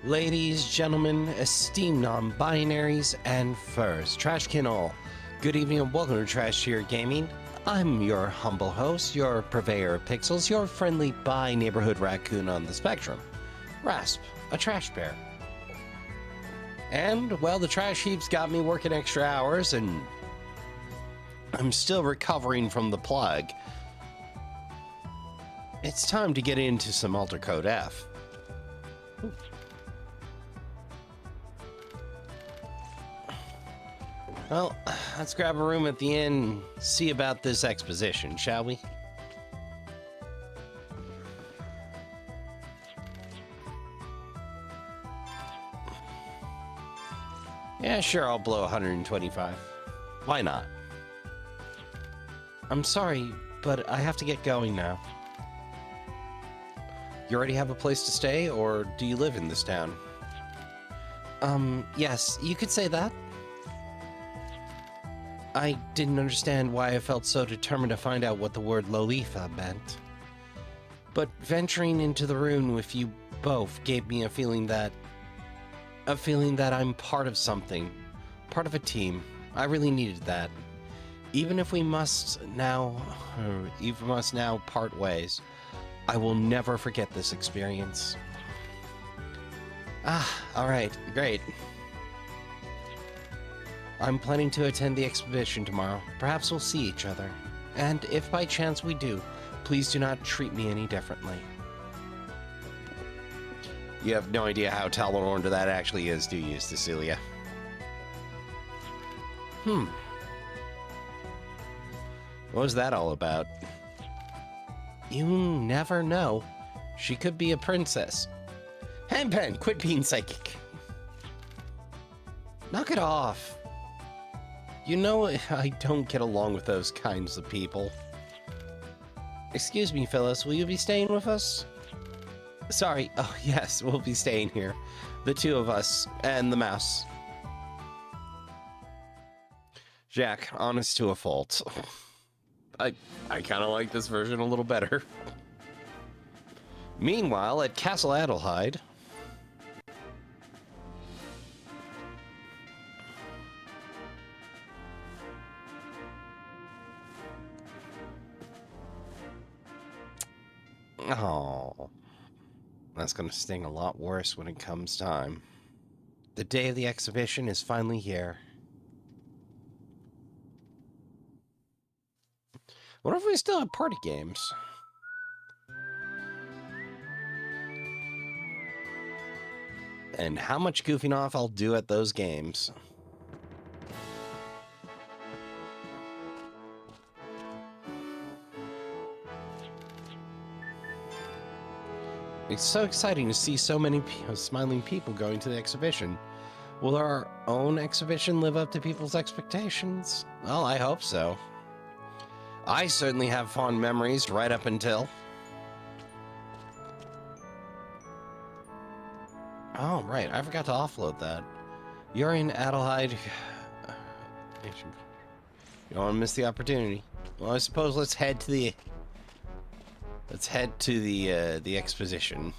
Ladies, gentlemen, esteemed non-binaries, and furs, Trashkin all. Good evening and welcome to Trash Here Gaming. I'm your humble host, your purveyor of pixels, your friendly bi-neighborhood raccoon on the spectrum. Rasp, a trash bear. And, well, the trash heap's got me working extra hours, and I'm still recovering from the plague. It's time to get into some Alter Code F. Ooh. Well, let's grab a room at the inn and see about this exposition, shall we? Yeah, sure, I'll blow 125. Why not? I'm sorry, but I have to get going now. You already have a place to stay, or do you live in this town? Yes, you could say that. I didn't understand why I felt so determined to find out what the word Lolitha meant. But venturing into the room with you both gave me a feeling that I'm part of something, part of a team. I really needed that. Even if we must now part ways, I will never forget this experience. All right, great. I'm planning to attend the exhibition tomorrow. Perhaps we'll see each other. And if by chance we do, please do not treat me any differently. You have no idea how Talon that actually is, do you, Cecilia? What was that all about? You never know. She could be a princess. Henpen, quit being psychic. Knock it off. You know, I don't get along with those kinds of people. Excuse me, Phyllis, will you be staying with us? Sorry, oh yes, we'll be staying here. The two of us, and the mouse. Jack, honest to a fault. I kind of like this version a little better. Meanwhile, at Castle Adelheid... Oh, that's going to sting a lot worse when it comes time. The day of the exhibition is finally here. What if we still have party games? And how much goofing off I'll do at those games. It's so exciting to see so many smiling people going to the exhibition. Will our own exhibition live up to people's expectations? Well, I hope so. I certainly have fond memories right up until... Oh, right. I forgot to offload that. You're in Adelheid. You don't want to miss the opportunity. Well, I suppose let's head to the... Let's head to the exposition.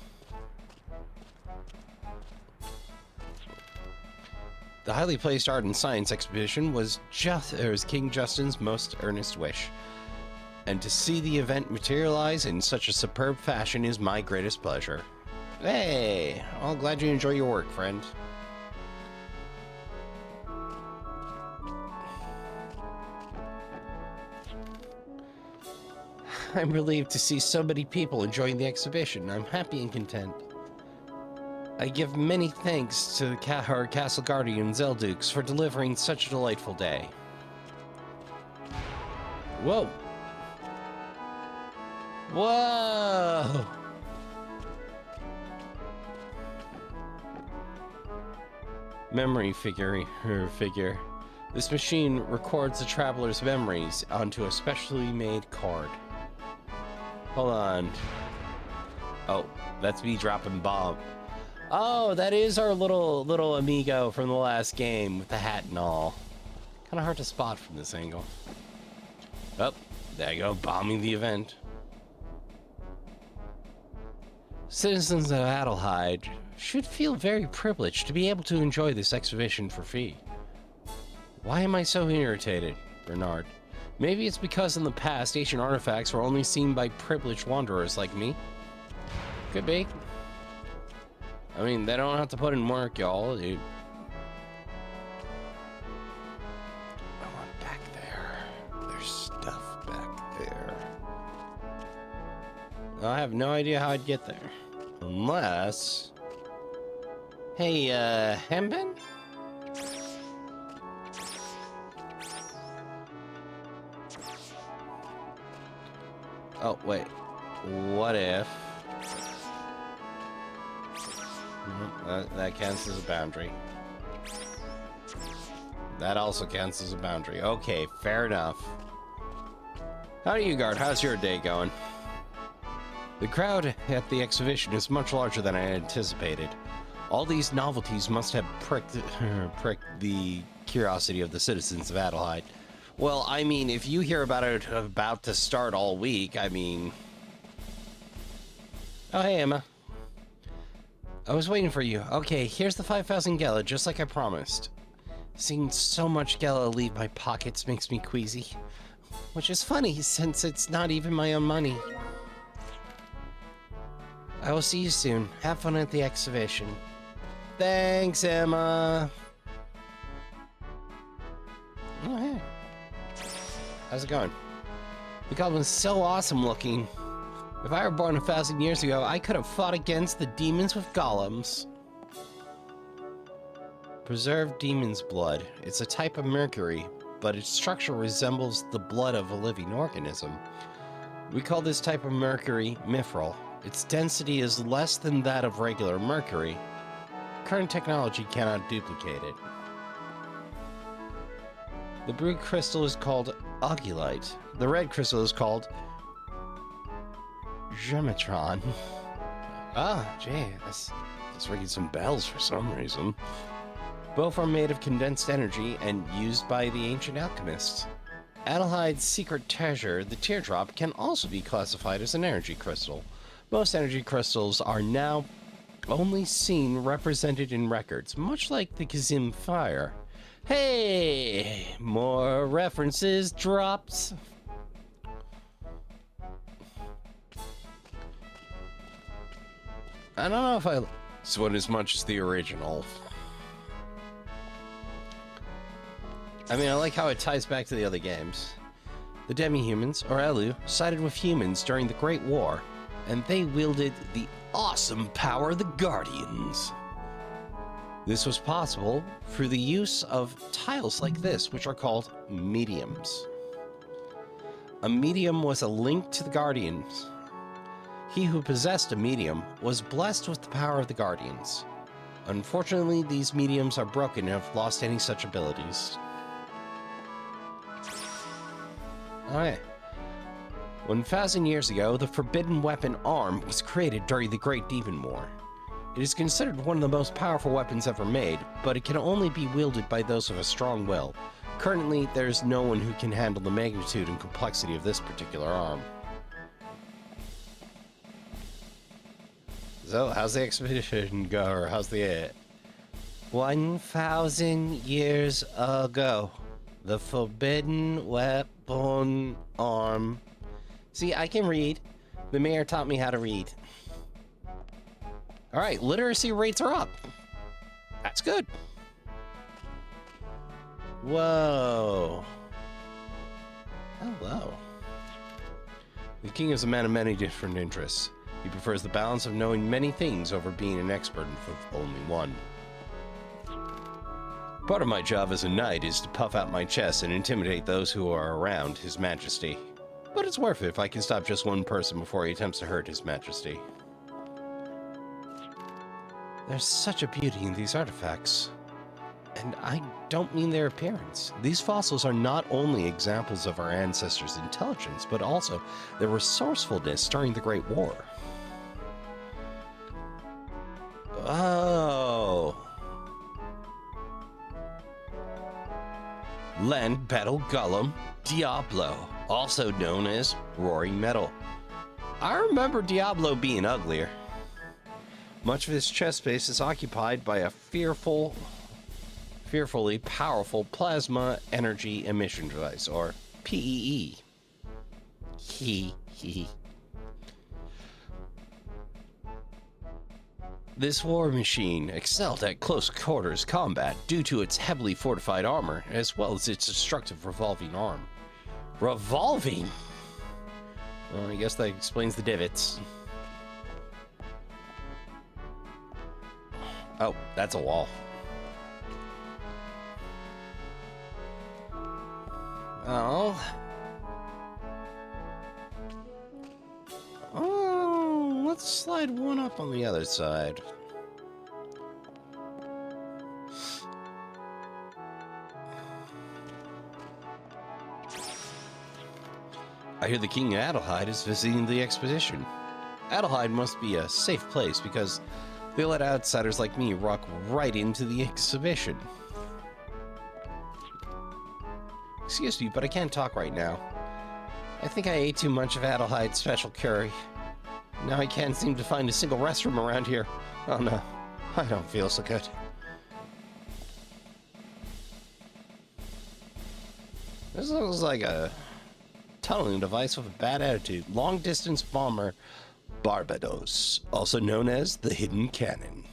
The highly placed art and science exhibition was King Justin's most earnest wish. And to see the event materialize in such a superb fashion is my greatest pleasure. Hey, well, glad you enjoy your work, friend. I'm relieved to see so many people enjoying the exhibition. I'm happy and content. I give many thanks to our Castle Guardian Zeldukes for delivering such a delightful day. Whoa! Whoa! Memory figure. This machine records the traveler's memories onto a specially made card. Hold on. Oh, that's me dropping bomb. Oh, that is our little amigo from the last game with the hat and all. Kind of hard to spot from this angle. Oh, there you go, bombing the event. Citizens of Adelheid, should feel very privileged to be able to enjoy this exhibition for free. Why am I so irritated, Bernard? Maybe it's because in the past, ancient artifacts were only seen by privileged wanderers like me. Could be. I mean, they don't have to put in work, y'all. I want back there. There's stuff back there. I have no idea how I'd get there. Unless... Hey, Hembin? Oh, wait. What if... That counts as a boundary. That also counts as a boundary. Okay, fair enough. How do you, Guard? How's your day going? The crowd at the exhibition is much larger than I anticipated. All these novelties must have pricked the curiosity of the citizens of Adelheid. Well, I mean, if you hear about it about to start all week, I mean... Oh, hey, Emma. I was waiting for you. Okay, here's the 5,000 Gela, just like I promised. Seeing so much Gela leave my pockets makes me queasy. Which is funny, since it's not even my own money. I will see you soon. Have fun at the exhibition. Thanks, Emma. Oh, hey. How's it going? The goblin's so awesome looking. If I were born 1,000 years ago, I could have fought against the demons with golems. Preserved demon's blood. It's a type of mercury, but its structure resembles the blood of a living organism. We call this type of mercury mithril. Its density is less than that of regular mercury. Current technology cannot duplicate it. The blue crystal is called augulite. The red crystal is called Gematron. Ah, gee, that's ringing some bells for some reason. Both are made of condensed energy and used by the ancient alchemists. Adelheid's secret treasure, the teardrop, can also be classified as an energy crystal. Most energy crystals are now only seen represented in records, much like the Kazim fire. Hey, more references drops. I don't know if I like this one as much as the original. I mean, I like how it ties back to the other games. The demi-humans, or Elu, sided with humans during the Great War, and they wielded the awesome power of the Guardians. This was possible through the use of tiles like this, which are called mediums. A medium was a link to the Guardians. He who possessed a medium was blessed with the power of the Guardians. Unfortunately, these mediums are broken and have lost any such abilities. Alright. 1,000 years ago, the forbidden weapon arm was created during the Great Demon War. It is considered one of the most powerful weapons ever made, but it can only be wielded by those of a strong will. Currently, there's no one who can handle the magnitude and complexity of this particular arm. So, how's the expedition go, or how's the 1,000 years ago, the forbidden weapon arm. See, I can read. The mayor taught me how to read. Alright, literacy rates are up. That's good. Whoa. Hello. The king is a man of many different interests. He prefers the balance of knowing many things over being an expert with only one. Part of my job as a knight is to puff out my chest and intimidate those who are around His Majesty. But it's worth it if I can stop just one person before he attempts to hurt His Majesty. There's such a beauty in these artifacts. And I don't mean their appearance. These fossils are not only examples of our ancestors' intelligence, but also their resourcefulness during the Great War. Oh. Land Battle Golem Diablo, also known as Roaring Metal. I remember Diablo being uglier. Much of its chest space is occupied by a fearfully powerful plasma energy emission device, or PEE. This war machine excelled at close quarters combat due to its heavily fortified armor, as well as its destructive revolving arm. Revolving? Well, I guess that explains the divots. Oh, that's a wall. Oh, let's slide one up on the other side. I hear the King of Adelheid is visiting the expedition. Adelheid must be a safe place because they let outsiders like me walk right into the exhibition. Excuse me, but I can't talk right now. I think I ate too much of Adelheid's special curry. Now I can't seem to find a single restroom around here. Oh no, I don't feel so good. This looks like a tunneling device with a bad attitude. Long-distance bomber Barbados, also known as the Hidden Cannon.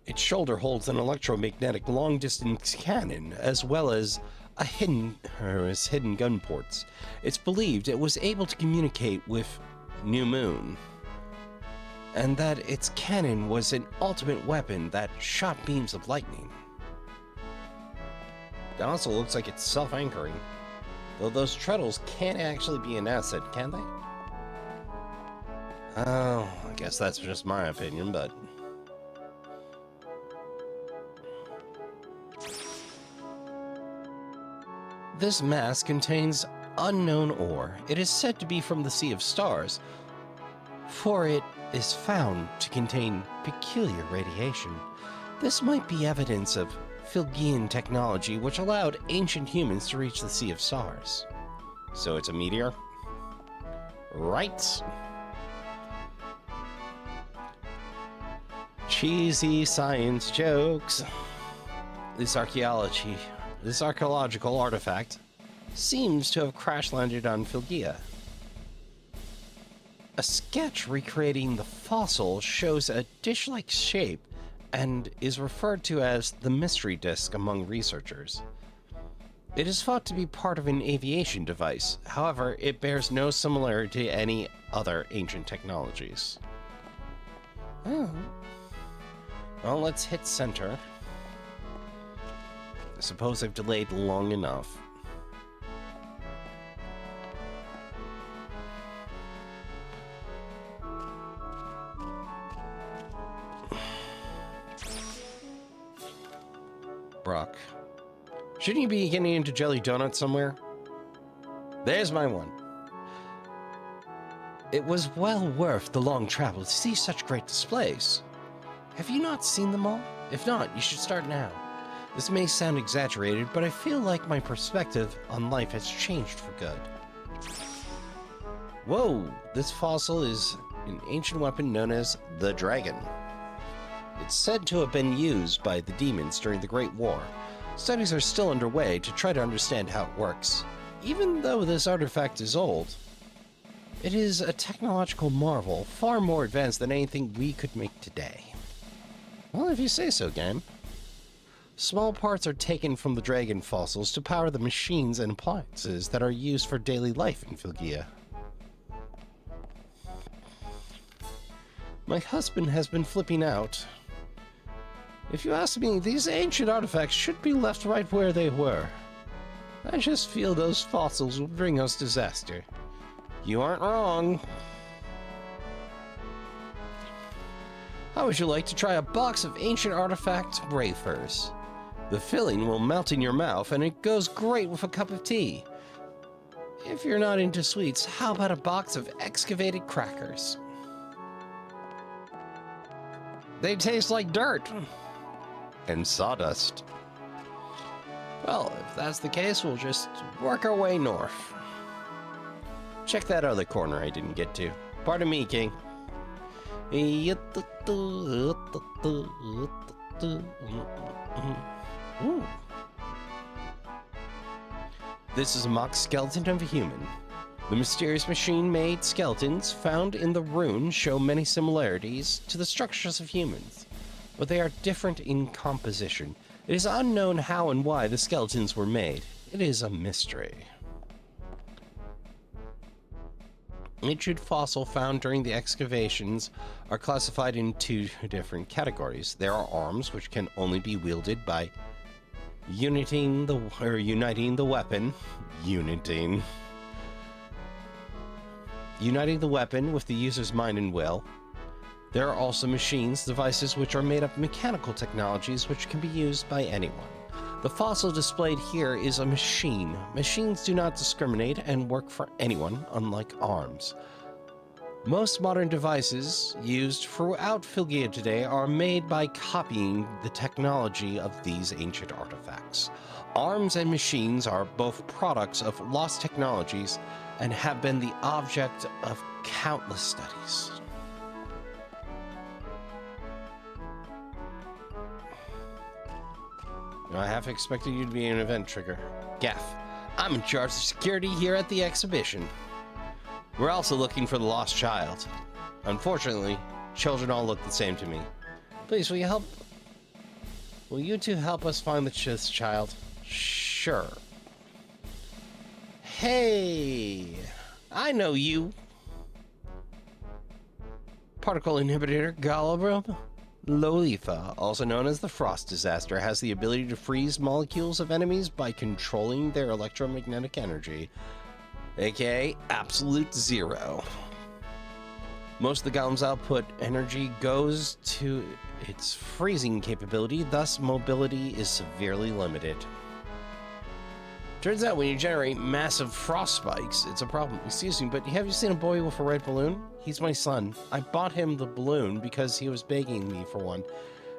Its shoulder holds an electromagnetic long-distance cannon, as well as hidden gun ports. It's believed it was able to communicate with New Moon, and that its cannon was an ultimate weapon that shot beams of lightning. It also looks like it's self-anchoring, though those treadles can't actually be an asset, can they? Oh, I guess that's just my opinion, but... This mass contains unknown ore. It is said to be from the Sea of Stars, for it is found to contain peculiar radiation. This might be evidence of Philgian technology which allowed ancient humans to reach the Sea of Stars. So it's a meteor? Right. Cheesy science jokes. This archaeological artifact seems to have crash-landed on Philgia. A sketch recreating the fossil shows a dish-like shape and is referred to as the mystery disk among researchers. It is thought to be part of an aviation device. However, it bears no similarity to any other ancient technologies. Oh. Well, let's hit center. I suppose I've delayed long enough. Brock. Shouldn't you be getting into jelly donuts somewhere? There's my one. It was well worth the long travel to see such great displays. Have you not seen them all? If not, you should start now. This may sound exaggerated, but I feel like my perspective on life has changed for good. Whoa! This fossil is an ancient weapon known as the Dragon. It's said to have been used by the demons during the Great War. Studies are still underway to try to understand how it works. Even though this artifact is old, it is a technological marvel, far more advanced than anything we could make today. Well, if you say so, game. Small parts are taken from the dragon fossils to power the machines and appliances that are used for daily life in Philgia. My husband has been flipping out. If you ask me, these ancient artifacts should be left right where they were. I just feel those fossils will bring us disaster. You aren't wrong. How would you like to try a box of ancient artifact wafers? The filling will melt in your mouth, and it goes great with a cup of tea. If you're not into sweets, how about a box of excavated crackers? They taste like dirt. And sawdust. Well, if that's the case, we'll just work our way north. Check that other corner I didn't get to. Pardon me, King. Ooh. This is a mock skeleton of a human. The mysterious machine-made skeletons found in the rune show many similarities to the structures of humans, but they are different in composition. It is unknown how and why the skeletons were made. It is a mystery. Ancient fossil found during the excavations are classified in two different categories. There are arms, which can only be wielded by uniting the weapon with the user's mind and will. There are also machines, devices which are made of mechanical technologies which can be used by anyone. The fossil displayed here is a machine. Machines do not discriminate and work for anyone, unlike arms. Most modern devices used throughout Philgia today are made by copying the technology of these ancient artifacts. Arms and machines are both products of lost technologies and have been the object of countless studies. I half expected you to be an event trigger. Gaff, I'm in charge of security here at the exhibition. We're also looking for the lost child. Unfortunately, children all look the same to me. Please, will you two help us find this child? Sure. Hey, I know you. Particle inhibitor golem. Lolitha, also known as the Frost Disaster, has the ability to freeze molecules of enemies by controlling their electromagnetic energy, aka absolute zero. Most of the golem's output energy goes to its freezing capability, thus mobility is severely limited. Turns out when you generate massive frost spikes, it's a problem. Excuse me, but have you seen a boy with a red balloon? He's my son. I bought him the balloon because he was begging me for one.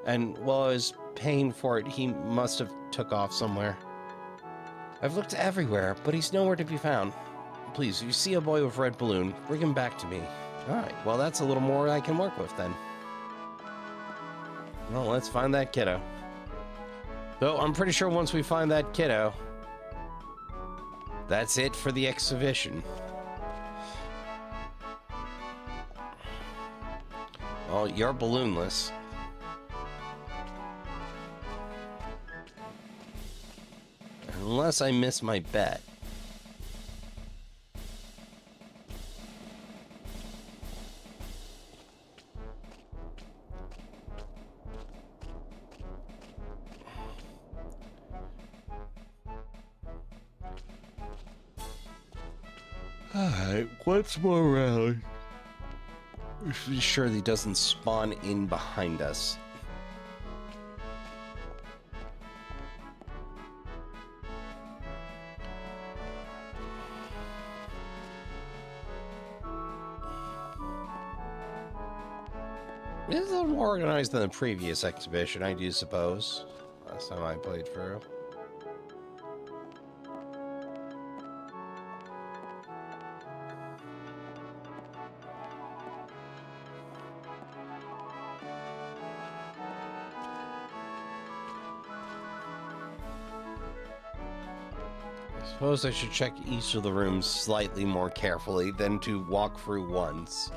And while I was paying for it, he must have took off somewhere. I've looked everywhere, but he's nowhere to be found. Please, if you see a boy with a red balloon, bring him back to me. Alright, well that's a little more I can work with then. Well, let's find that kiddo. Though I'm pretty sure once we find that kiddo, that's it for the exhibition. Well, you're balloonless. Unless I miss my bet. Alright, once more round. Be sure he doesn't spawn in behind us. This is a little more organized than the previous exhibition, I do suppose. Last time I played through. I suppose I should check each of the rooms slightly more carefully than to walk through once.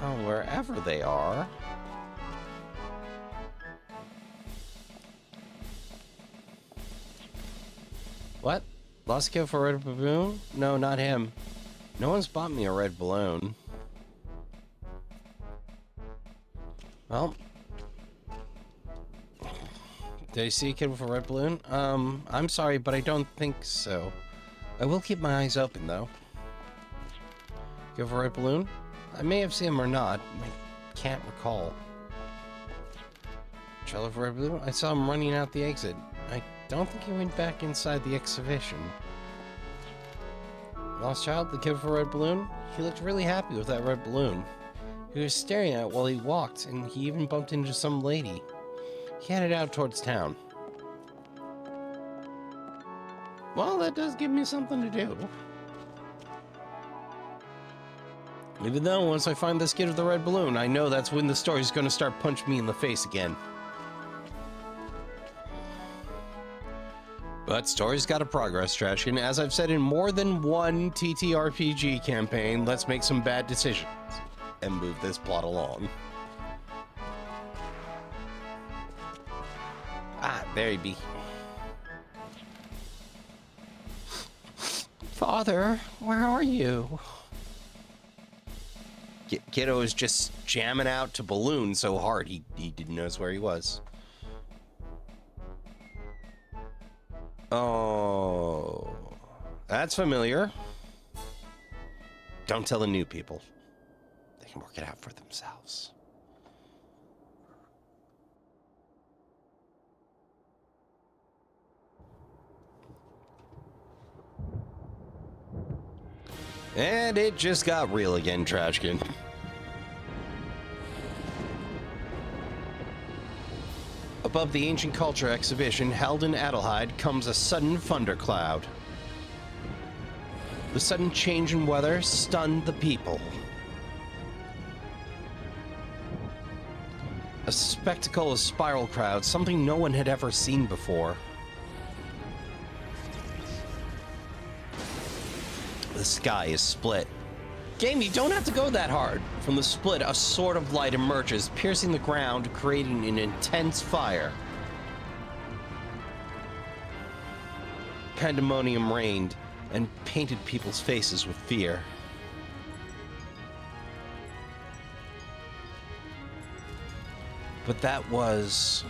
Oh, wherever they are. What? Lost kill for a red balloon? No, not him. No one's bought me a red balloon. Well. Did I see a kid with a red balloon? I'm sorry, but I don't think so. I will keep my eyes open, though. Kid with a red balloon? I may have seen him or not. I can't recall. Child with a red balloon? I saw him running out the exit. I don't think he went back inside the exhibition. Lost child, the kid with a red balloon? He looked really happy with that red balloon. He was staring at it while he walked, and he even bumped into some lady. He headed out towards town. Well, that does give me something to do. Even though once I find this kid with the red balloon, I know that's when the story's gonna start punching me in the face again. But story's gotta progress, Trashkin. As I've said in more than one TTRPG campaign, let's make some bad decisions and move this plot along. Ah, there he be. Father, where are you? Kiddo was just jamming out to Balloon so hard he didn't notice where he was. Oh, that's familiar. Don't tell the new people. They can work it out for themselves. And it just got real again, Trashkin. Above the ancient culture exhibition held in Adelheid comes a sudden thundercloud. The sudden change in weather stunned the people. A spectacle of spiral clouds, something no one had ever seen before. The sky is split. Game, you don't have to go that hard. From the split, a sword of light emerges, piercing the ground, creating an intense fire. Pandemonium reigned and painted people's faces with fear. But that was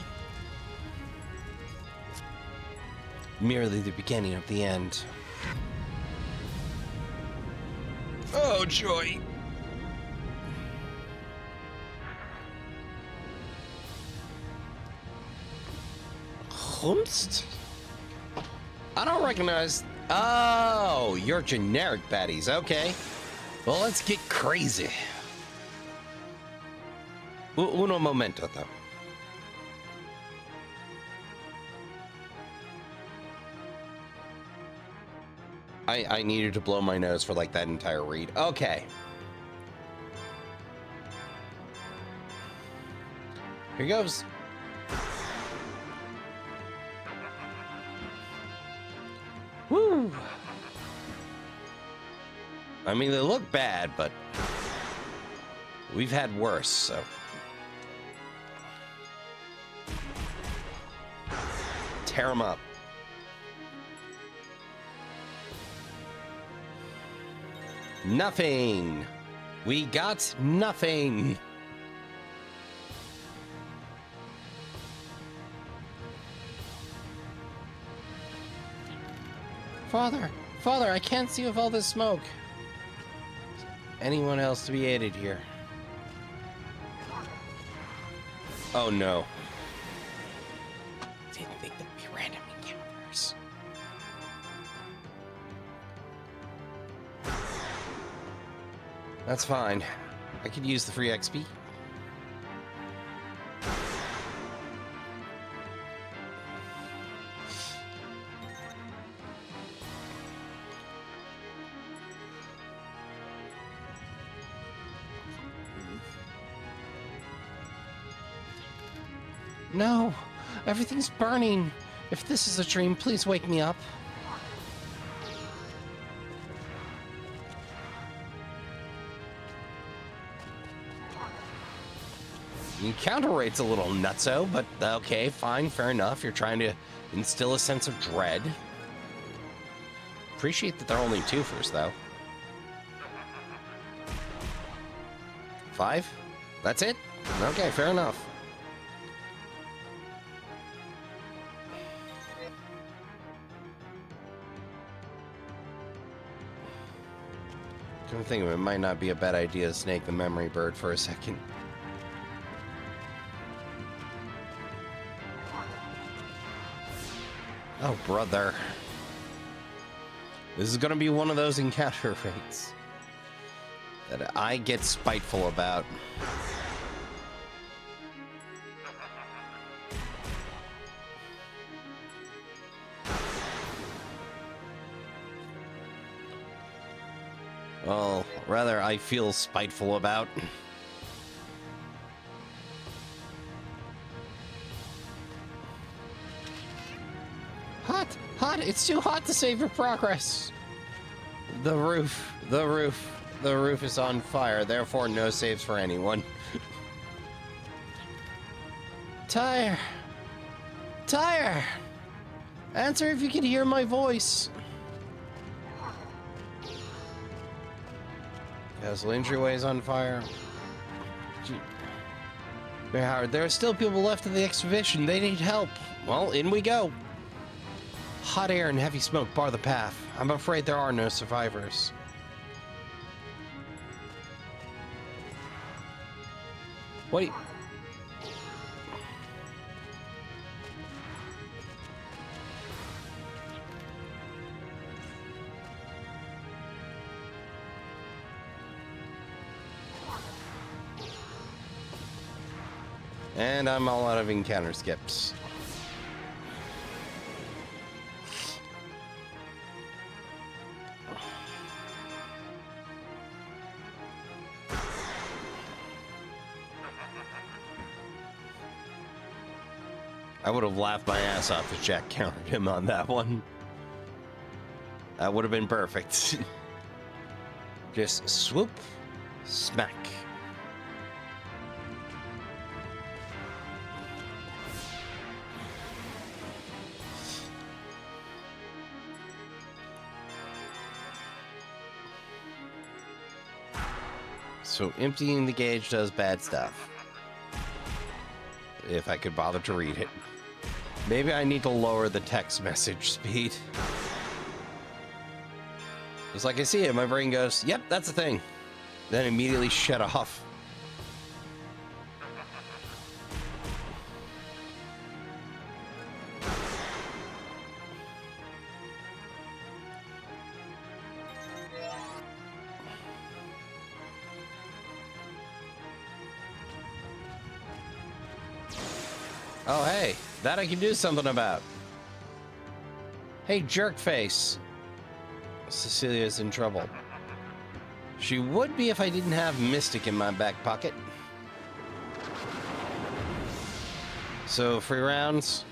merely the beginning of the end. Oh, joy. Humst? I don't recognize... Oh, you're generic baddies. Okay. Well, let's get crazy. Uno momento, though. I needed to blow my nose for like that entire read. Okay. Here goes. Woo! I mean, they look bad, but we've had worse, so. Tear them up. Nothing. We got nothing. Father, I can't see with all this smoke. Anyone else to be aided here? Oh no. Didn't think there'd be random encounters. That's fine. I could use the free XP. No, everything's burning. If this is a dream, please wake me up. The encounter rate's a little nutso, but okay, fine, fair enough. You're trying to instill a sense of dread. Appreciate that they're only twofers, though. 5? That's it? Okay, fair enough. Come to think of it, it might not be a bad idea to snake the memory bird for a second. Oh, brother. This is gonna be one of those encounter rates that I get spiteful about. Well, rather, I I feel spiteful about. Hot! Hot! It's too hot to save your progress! The roof is on fire, therefore no saves for anyone. Tire! Tire! Answer if you can hear my voice. Castle entryway is on fire. Mayor Howard, there are still people left in the exposition. They need help. Well, in we go. Hot air and heavy smoke bar the path. I'm afraid there are no survivors. Wait. And I'm all out of encounter skips. I would have laughed my ass off if Jack countered him on that one. That would have been perfect. Just swoop, smack. So emptying the gauge does bad stuff. If I could bother to read it. Maybe I need to lower the text message speed. It's like I see it, my brain goes, yep, that's a thing. Then immediately shut off. Oh, hey, that I can do something about. Hey, jerkface. Cecilia's in trouble. She would be if I didn't have Mystic in my back pocket. So, free rounds.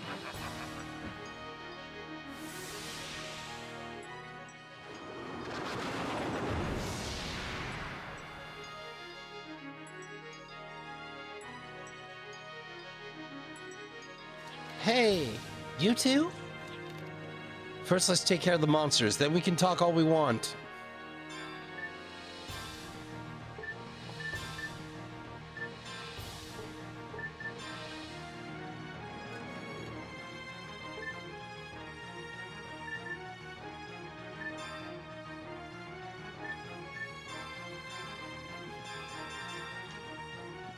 Hey, you two? First, let's take care of the monsters, then we can talk all we want.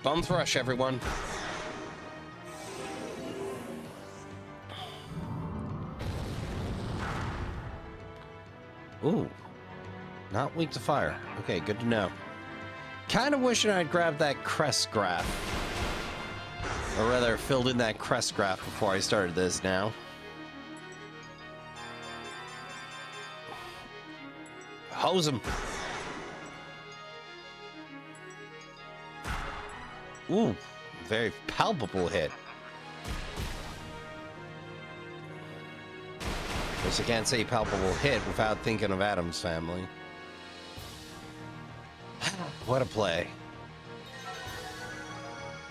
Bum thrush, everyone. Ooh, not weak to fire. Okay, good to know. Kind of wishing I'd grabbed that crest graph. Or rather, filled in that crest graph before I started this now. Hose him. Ooh, very palpable hit. I can't say palpable hit without thinking of Adam's family. What a play.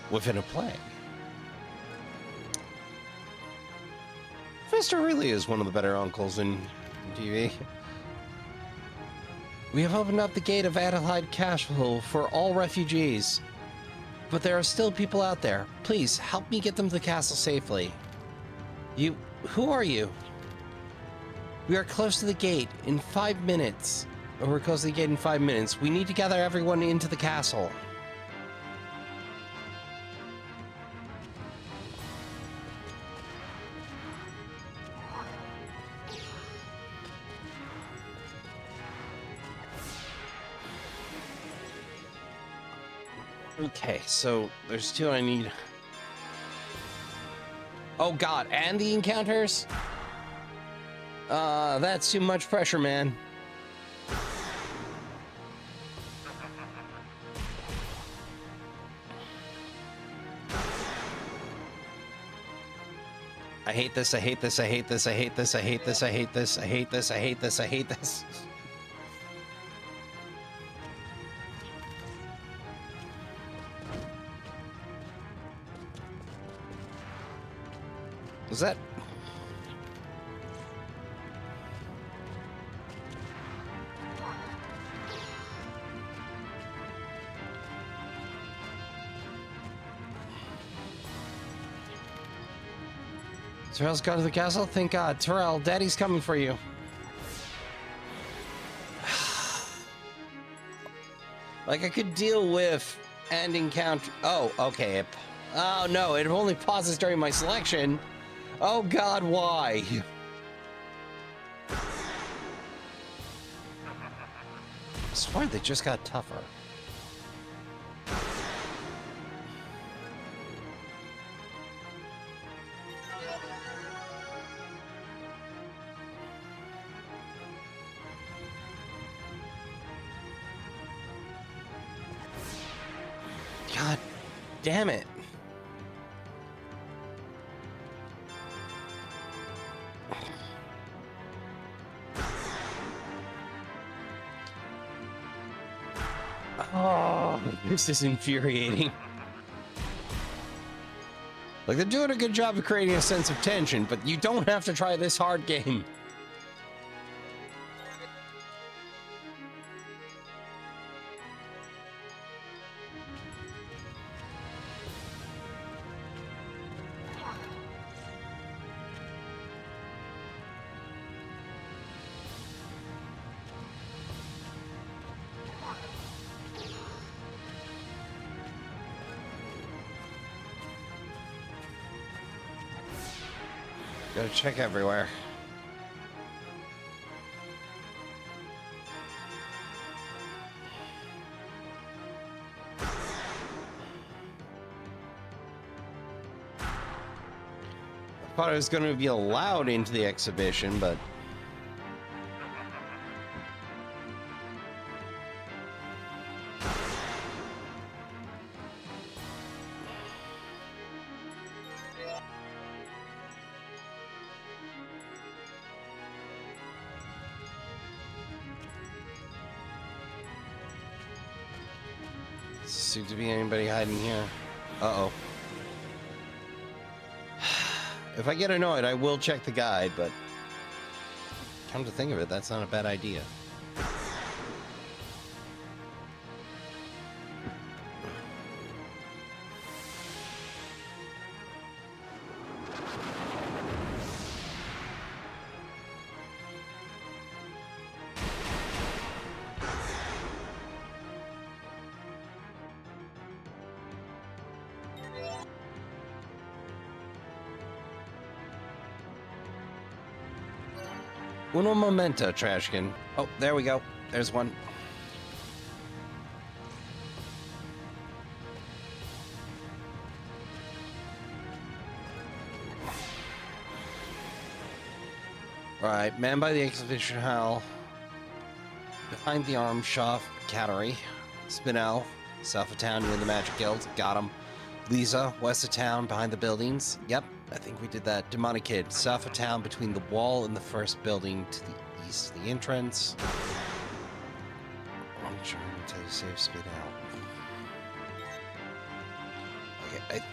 Within a play. Fister really is one of the better uncles in TV. We have opened up the gate of Adelaide Castle for all refugees. But there are still people out there. Please, help me get them to the castle safely. Who are you? We are close to the gate in 5 minutes. Or we're close to the gate in 5 minutes. We need to gather everyone into the castle. Okay, so there's two I need. Oh god, and the encounters? That's too much pressure, man. I hate this, I hate this, I hate this, I hate this, I hate this, I hate this, I hate this, I hate this, I hate this. Was that? Terrell's gone to the castle? Thank God. Terrell, Daddy's coming for you. Like, I could deal with and encounter... Oh, okay. Oh, no, it only pauses during my selection. Oh, God, why? I swear they just got tougher. God damn it. Oh, this is infuriating. Like, they're doing a good job of creating a sense of tension, but you don't have to try this hard game. Gotta check everywhere. I thought I was going to be allowed into the exhibition, but... Seems to be anybody hiding here. Uh-oh. If I get annoyed, I will check the guide, but come to think of it, that's not a bad idea. Uno momento, Trashkin. Oh, there we go. There's one. Alright, man by the exhibition hall. Behind the arm shop cattery. Spinel, south of town near the Magic Guild. Got him. Lisa, west of town, behind the buildings. Yep, I think we did that. Demonic Kid, south of town, between the wall and the first building to the east of the entrance. I'm trying to tell you safe spit out. Okay, I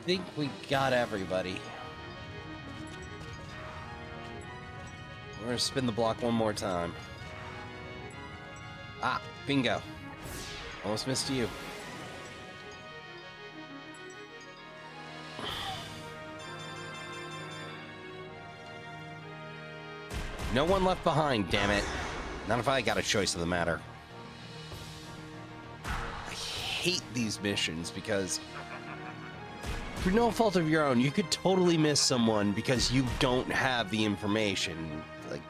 think we got everybody. We're gonna spin the block one more time. Ah, bingo. Almost missed you. No one left behind, damn it. Not if I got a choice of the matter. I hate these missions because through no fault of your own, you could totally miss someone because you don't have the information. Like,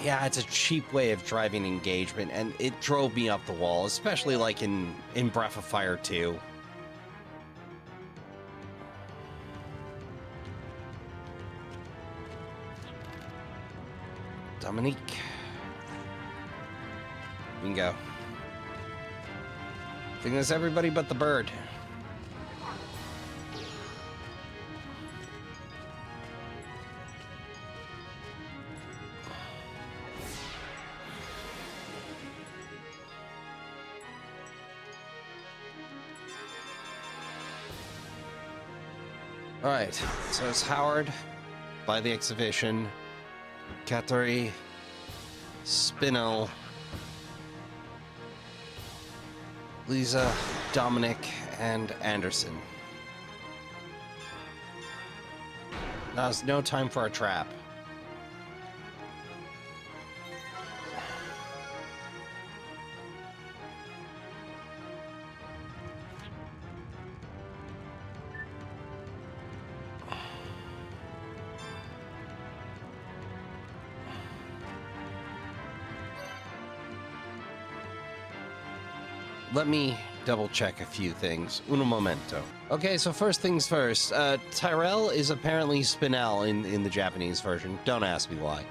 yeah, it's a cheap way of driving engagement, and it drove me up the wall, especially like in Breath of Fire 2. Dominique. Bingo. I think that's everybody but the bird. Alright, so it's Howard by the exhibition, Kateri, Spinel, Lisa, Dominic, and Anderson. Now's no time for a trap. Let me double check a few things. Uno momento. Okay, so first things first. Tyrell is apparently Spinel in the Japanese version. Don't ask me why.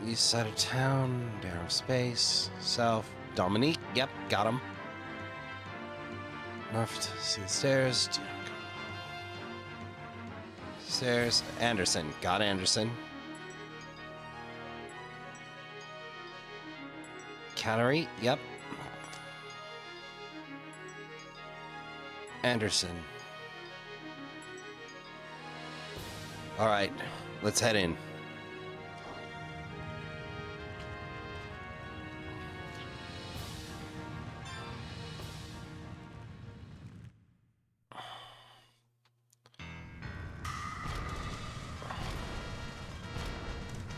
East side of town, narrow space, south. Dominique, yep, got him. Left, see the stairs. Stairs, Anderson, got Anderson. Kateri, yep. Anderson. All right, let's head in.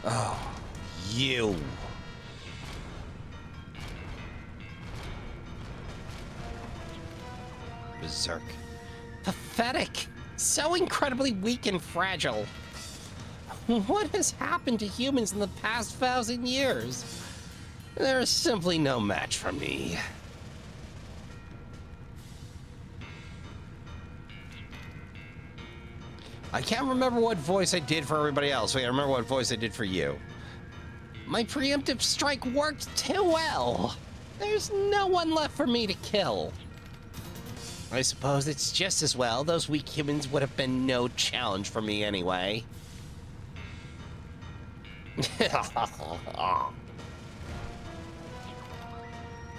Oh, you. Berserk. Pathetic. So incredibly weak and fragile. What has happened to humans in the past 1,000 years? There is simply no match for me. I can't remember what voice I did for everybody else. Wait, I remember what voice I did for you. My preemptive strike worked too well. There's no one left for me to kill. I suppose it's just as well. Those weak humans would have been no challenge for me anyway.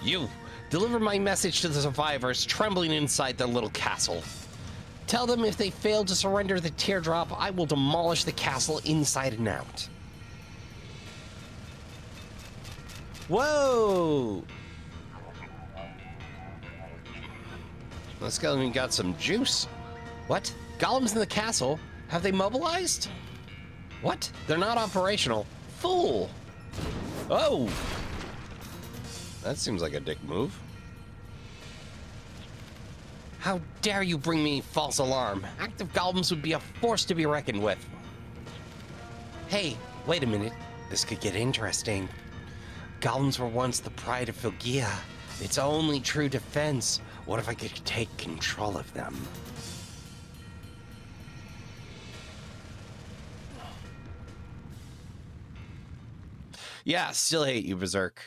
You, deliver my message to the survivors trembling inside their little castle. Tell them if they fail to surrender the teardrop, I will demolish the castle inside and out. Whoa! Let's go, we got some juice. What? Golems in the castle? Have they mobilized? What? They're not operational. Fool! Oh! That seems like a dick move. How dare you bring me false alarm? Active golems would be a force to be reckoned with. Hey, wait a minute. This could get interesting. Golems were once the pride of Philgia, its only true defense. What if I could take control of them? Yeah, still hate you, Berserk.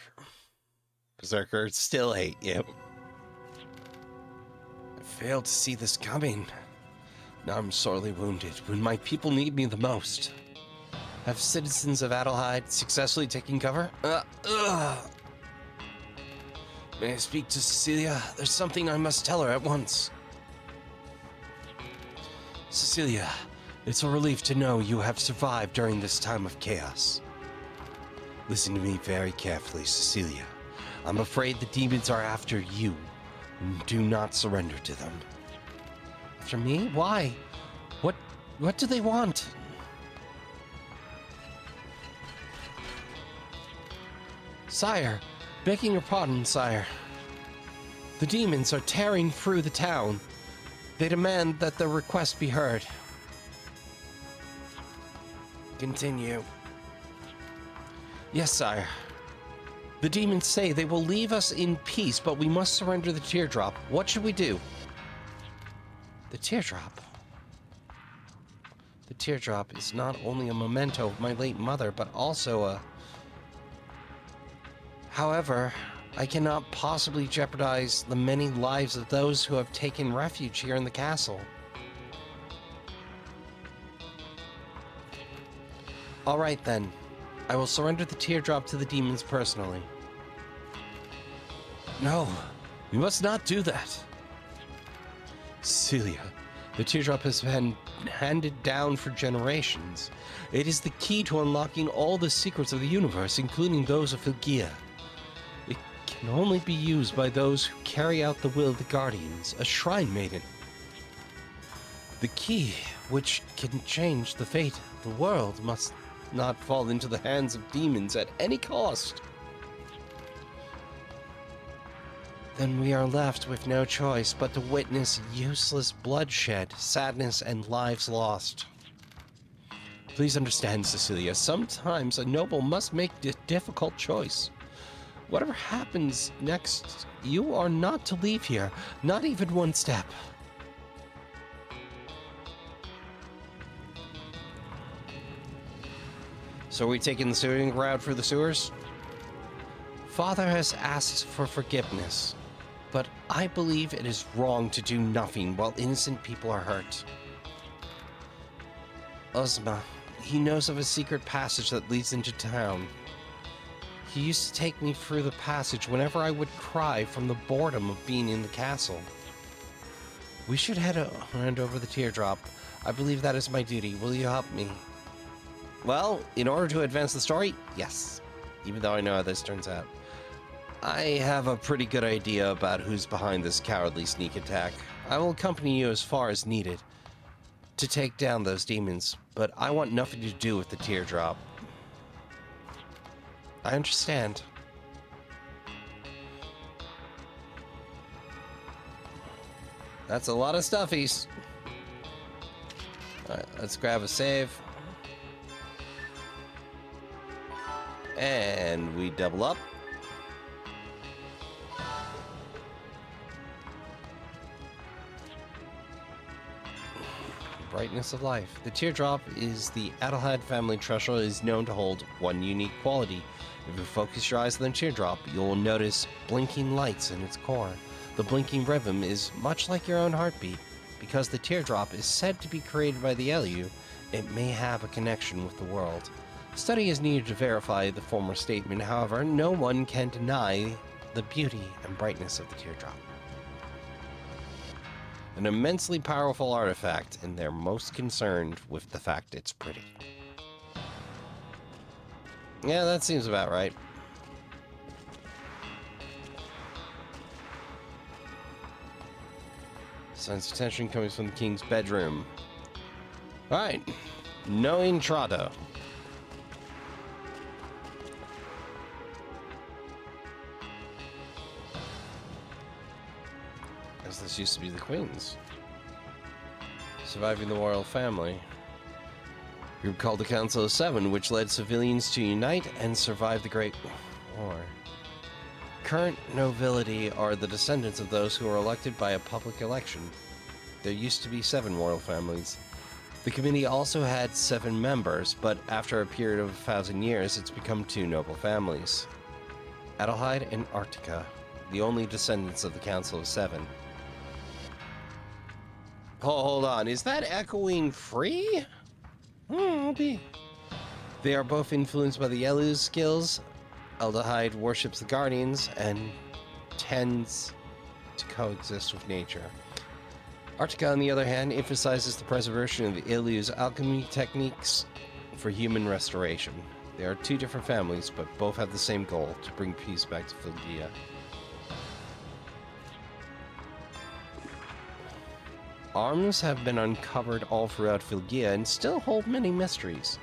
Berserker, still hate you. I failed to see this coming. Now I'm sorely wounded when my people need me the most. Have citizens of Adelheid successfully taken cover? May I speak to Cecilia? There's something I must tell her at once. Cecilia, it's a relief to know you have survived during this time of chaos. Listen to me very carefully, Cecilia. I'm afraid the demons are after you. Do not surrender to them. After me? Why? What do they want? Sire, begging your pardon, sire. The demons are tearing through the town. They demand that their request be heard. Continue. Yes, sire. The demons say they will leave us in peace, but we must surrender the teardrop. What should we do? The teardrop. The teardrop is not only a memento of my late mother, but also a... However, I cannot possibly jeopardize the many lives of those who have taken refuge here in the castle. All right, then. I will surrender the teardrop to the demons personally. No, You must not do that. Celia, the teardrop has been handed down for generations. It is the key to unlocking all the secrets of the universe, including those of Filgia. It can only be used by those who carry out the will of the Guardians, a shrine maiden. The key, which can change the fate of the world, must not fall into the hands of demons at any cost. Then we are left with no choice but to witness useless bloodshed, sadness, and lives lost. Please understand, Cecilia, sometimes a noble must make a difficult choice. Whatever happens next, you are not to leave here, not even one step. So are we taking the sewing route for the sewers? Father has asked for forgiveness, but I believe it is wrong to do nothing while innocent people are hurt. Ozma, he knows of a secret passage that leads into town. He used to take me through the passage whenever I would cry from the boredom of being in the castle. We should hand over the teardrop. I believe that is my duty. Will you help me? Well, in order to advance the story, yes. Even though I know how this turns out. I have a pretty good idea about who's behind this cowardly sneak attack. I will accompany you as far as needed to take down those demons, but I want nothing to do with the teardrop. I understand. That's a lot of stuffies. Alright, let's grab a save. And we double up. Brightness of life. The teardrop is the Adelheid family treasure is known to hold one unique quality. If you focus your eyes on the teardrop, you'll notice blinking lights in its core. The blinking rhythm is much like your own heartbeat. Because the teardrop is said to be created by the Elu, it may have a connection with the world. Study is needed to verify the former statement, however, no one can deny the beauty and brightness of the teardrop. An immensely powerful artifact, and they're most concerned with the fact it's pretty. Yeah, that seems about right. Sense attention coming from the king's bedroom. Alright. No intrado. As this used to be the queen's. Surviving the royal family. Group called the Council of Seven, which led civilians to unite and survive the Great War. Current nobility are the descendants of those who were elected by a public election. There used to be 7 royal families. The committee also had 7 members, but after a period of 1,000 years, it's become 2 noble families. Adelheid and Artica, the only descendants of the Council of Seven. Oh, hold on, is that echoing free? They are both influenced by the Elu's skills. Adelheid worships the Guardians and tends to coexist with nature. Artica, on the other hand, emphasizes the preservation of the Elu's alchemy techniques for human restoration. They are 2 different families, but both have the same goal, to bring peace back to Filgia. Arms have been uncovered all throughout Filgia and still hold many mysteries.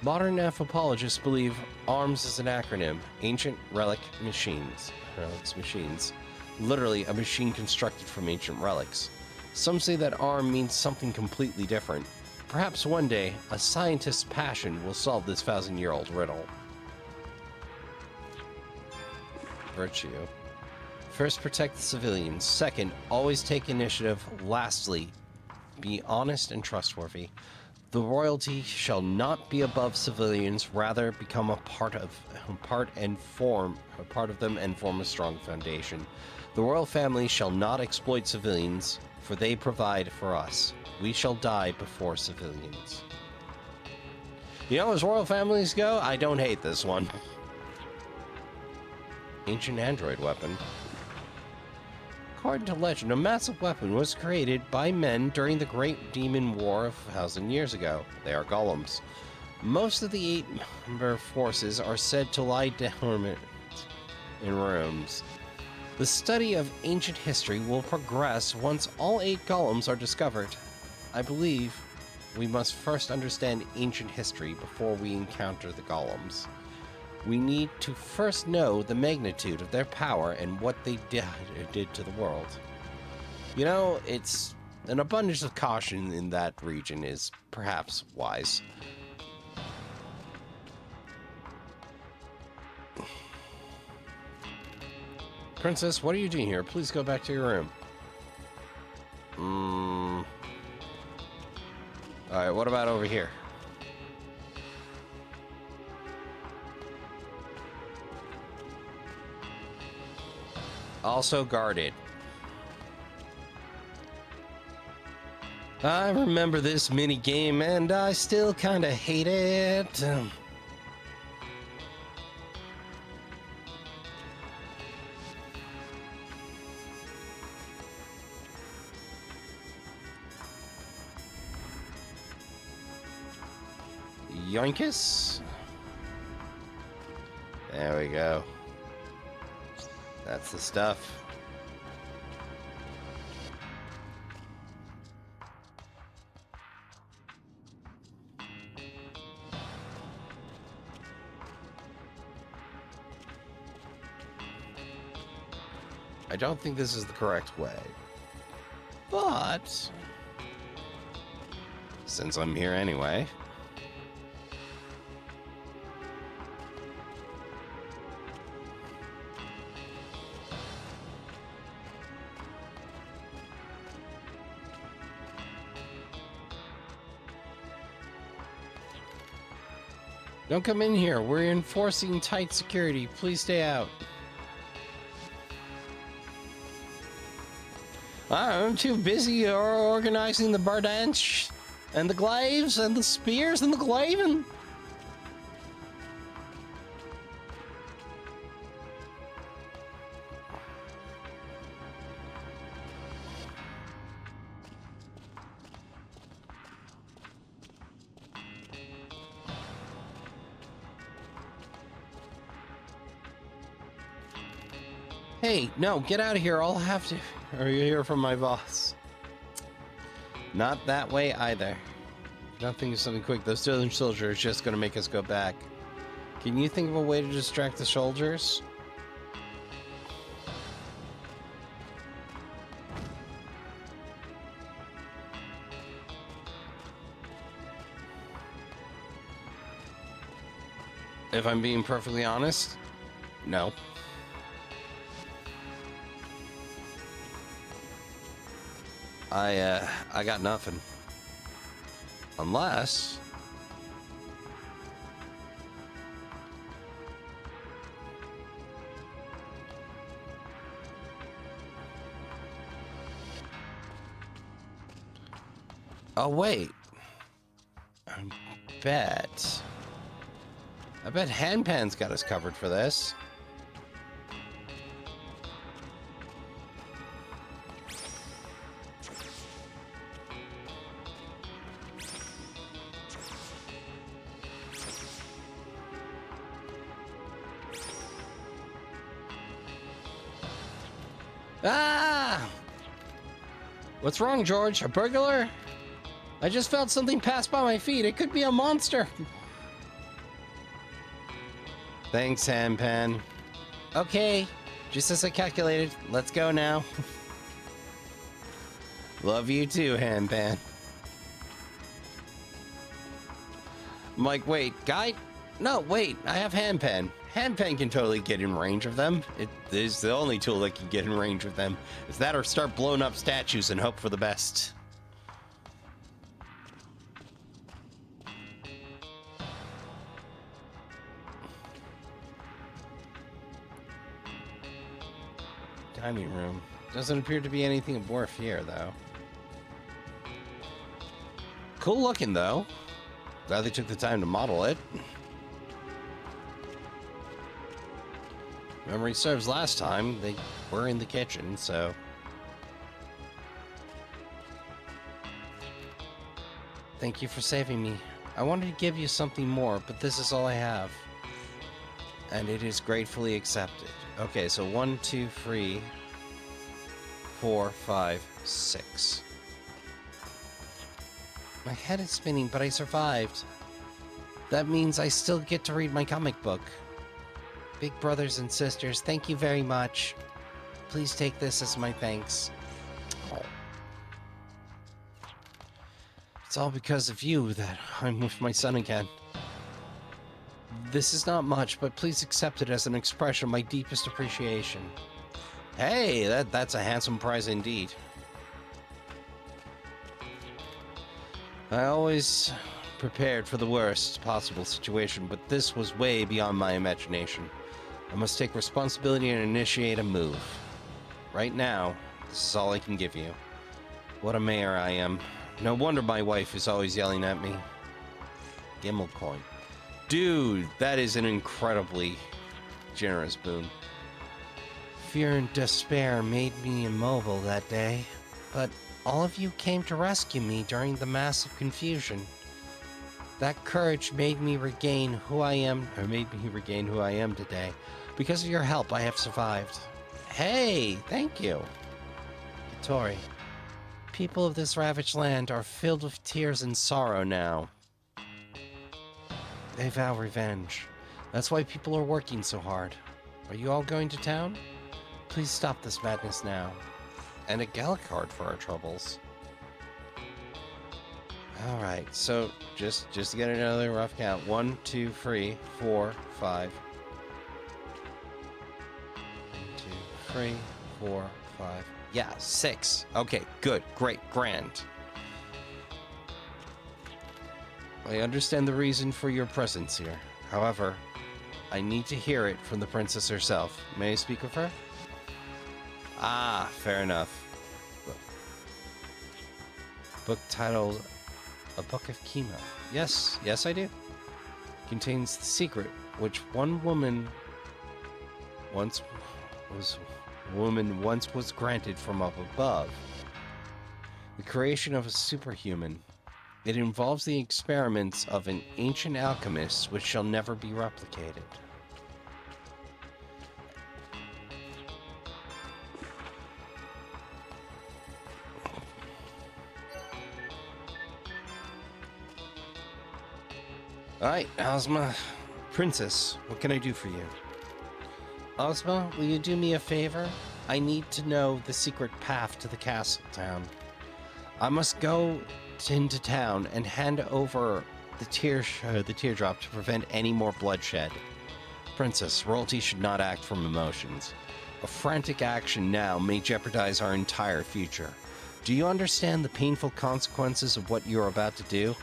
Modern anthropologists believe ARMS is an acronym, Ancient Relic Machines. Relics Machines. Literally a machine constructed from ancient relics. Some say that ARM means something completely different. Perhaps one day, a scientist's passion will solve this 1,000-year-old riddle. Virtue. First, protect the civilians. Second, always take initiative. Lastly, be honest and trustworthy. The royalty shall not be above civilians, rather become a part of them and form a strong foundation. The royal family shall not exploit civilians, for they provide for us. We shall die before civilians. You know, as royal families go, I don't hate this one. Ancient android weapon. According to legend, a massive weapon was created by men during the Great Demon War of 1,000 years ago. They are golems. Most of the 8-member forces are said to lie dormant in rooms. The study of ancient history will progress once all 8 golems are discovered. I believe we must first understand ancient history before we encounter the golems. We need to first know the magnitude of their power and what they did to the world. You know, it's an abundance of caution in that region is perhaps wise. Princess, what are you doing here? Please go back to your room. Alright, what about over here? Also guarded. I remember this mini game and I still kinda hate it. Yoinkus. There we go. That's the stuff. I don't think this is the correct way. But since I'm here anyway. Don't come in here. We're enforcing tight security. Please stay out. I'm too busy organizing the bardanch and the glaives and the spears and the glaven. Hey, no, get out of here. I'll have to. Or you hear from my boss. Not that way either. Don't think of something quick. Those southern soldiers are just going to make us go back. Can you think of a way to distract the soldiers? If I'm being perfectly honest, no. I got nothing. Unless... Oh, wait. I bet Handpan's got us covered for this. Ah! What's wrong, George? A burglar? I just felt something pass by my feet. It could be a monster. Thanks, Handpan. Okay, just as I calculated. Let's go now. Love you too, Handpan. I'm like, wait, guy? No, wait, I have Handpan. Handpan can totally get in range of them. It is the only tool that can get in range with them. Is that or start blowing up statues and hope for the best. Dining room. Doesn't appear to be anything of worth here, though. Cool looking, though. Glad they took the time to model it. Memory serves last time, they were in the kitchen, so Thank you for saving me. I wanted to give you something more, but this is all I have. And it is gratefully accepted. Okay, so 1, 2, 3, 4, 5, 6. My head is spinning, but I survived. That means I still get to read my comic book. Big brothers and sisters, thank you very much. Please take this as my thanks. Oh. It's all because of you that I'm with my son again. This is not much, but please accept it as an expression of my deepest appreciation. Hey, that's a handsome prize indeed. I always prepared for the worst possible situation, but this was way beyond my imagination. I must take responsibility and initiate a move. Right now, this is all I can give you. What a mayor I am. No wonder my wife is always yelling at me. Gimel coin. Dude, that is an incredibly generous boon. Fear and despair made me immobile that day, but all of you came to rescue me during the massive confusion. That courage made me regain who I am today. Because of your help, I have survived. Hey, thank you. Tori, people of this ravaged land are filled with tears and sorrow now. They vow revenge. That's why people are working so hard. Are you all going to town? Please stop this madness now. And a gala card for our troubles. Alright, so just to get another rough count. 1, 2, 3, 4, 5. 1, 2, 3, 4, 5. Yeah, 6. Okay, good, great, grand. I understand the reason for your presence here. However, I need to hear it from the princess herself. May I speak with her? Ah, fair enough. Book titled A Book of Chemo. Yes, I do. Contains the secret which one woman once was granted from up above. The creation of a superhuman. It involves the experiments of an ancient alchemist which shall never be replicated. Alright, Ozma. Princess, what can I do for you? Ozma, will you do me a favor? I need to know the secret path to the castle town. I must go into town and hand over the teardrop to prevent any more bloodshed. Princess, royalty should not act from emotions. A frantic action now may jeopardize our entire future. Do you understand the painful consequences of what you're about to do?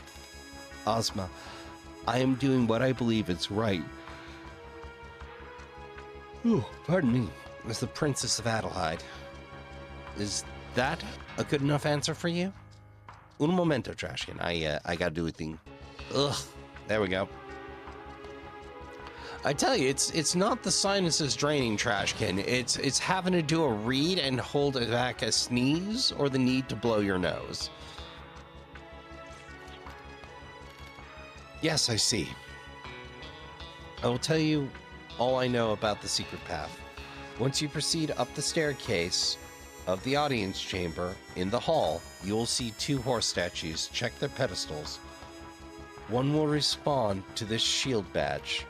Ozma, I am doing what I believe is right. Ooh, pardon me. As the Princess of Adelheid. Is that a good enough answer for you? Un momento, Trashkin. I gotta do a thing. Ugh. There we go. I tell you, it's not the sinuses draining, Trashkin. It's having to do a read and hold back a sneeze or the need to blow your nose. Yes, I see. I will tell you all I know about the secret path. Once you proceed up the staircase of the audience chamber in the hall, you will see 2 horse statues. Check their pedestals. One will respond to this shield badge.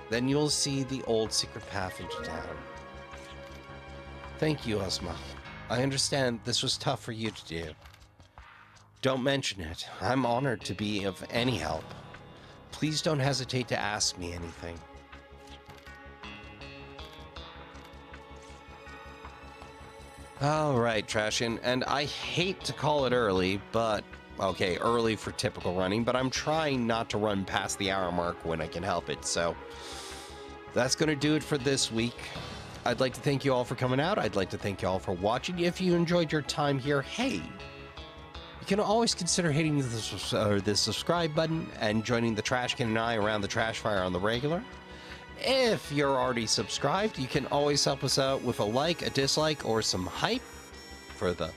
Then you'll see the old secret path into town. Thank you, Ozma. I understand this was tough for you to do. Don't mention it. I'm honored to be of any help. Please don't hesitate to ask me anything. All right, Trashkin, and I hate to call it early, but okay, early for typical running, but I'm trying not to run past the hour mark when I can help it, so that's going to do it for this week. I'd like to thank you all for coming out. I'd like to thank you all for watching. If you enjoyed your time here, hey, you can always consider hitting the subscribe button and joining the Trashkin and I around the trash fire on the regular. If you're already subscribed, you can always help us out with a like, a dislike, or some hype for the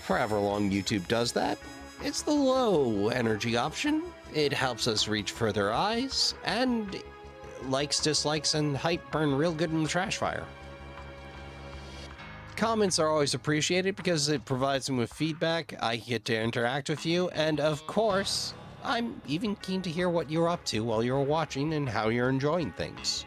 forever long YouTube does that. It's the low energy option. It helps us reach further eyes, and likes, dislikes, and height burn real good in the trash fire. Comments are always appreciated because it provides them with feedback. I get to interact with you, and of course, I'm even keen to hear what you're up to while you're watching and how you're enjoying things.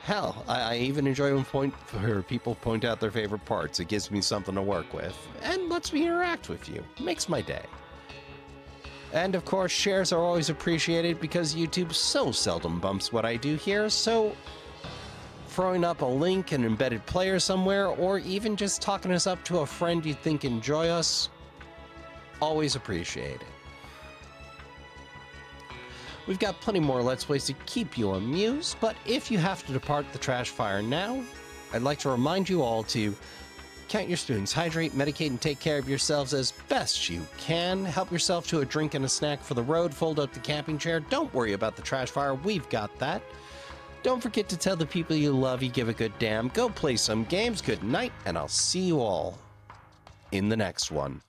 Hell, I even enjoy when people point out their favorite parts. It gives me something to work with, and lets me interact with you. It makes my day. And of course, shares are always appreciated because YouTube so seldom bumps what I do here, so throwing up a link, an embedded player somewhere, or even just talking us up to a friend you think enjoy us, always appreciate it. We've got plenty more Let's Plays to keep you amused, but if you have to depart the trash fire now, I'd like to remind you all to count your spoons, hydrate, medicate, and take care of yourselves as best you can. Help yourself to a drink and a snack for the road, fold up the camping chair. Don't worry about the trash fire, we've got that. Don't forget to tell the people you love you give a good damn. Go play some games. Good night, and I'll see you all in the next one.